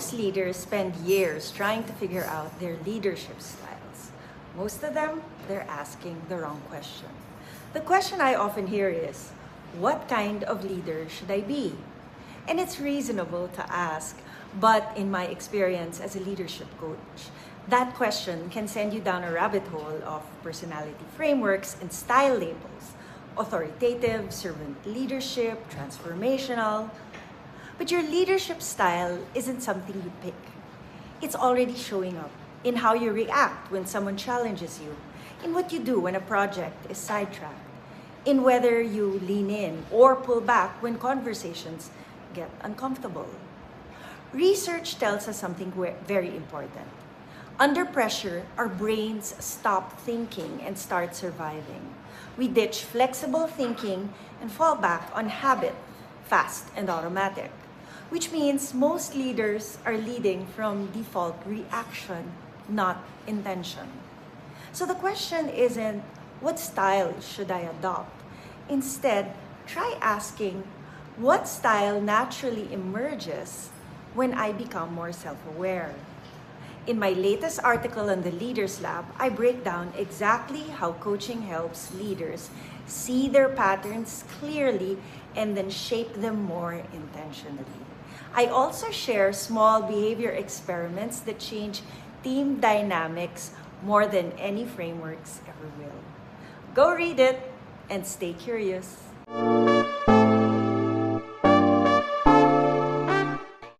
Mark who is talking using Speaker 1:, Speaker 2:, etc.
Speaker 1: Most leaders spend years trying to figure out their leadership styles. Most of them, they're asking the wrong question. The question I often hear is, what kind of leader should I be? And it's reasonable to ask, but in my experience as a leadership coach, that question can send you down a rabbit hole of personality frameworks and style labels: authoritative, servant leadership, transformational. But your leadership style isn't something you pick. It's already showing up in how you react when someone challenges you, in what you do when a project is sidetracked, in whether you lean in or pull back when conversations get uncomfortable. Research tells us something very important. Under pressure, our brains stop thinking and start surviving. We ditch flexible thinking and fall back on habit, fast and automatic, which means most leaders are leading from default reaction, not intention. So the question isn't, what style should I adopt? Instead, try asking, what style naturally emerges when I become more self-aware? In my latest article on the Leaders Lab, I break down exactly how coaching helps leaders see their patterns clearly and then shape them more intentionally. I also share small behavior experiments that change team dynamics more than any frameworks ever will. Go read it and stay curious.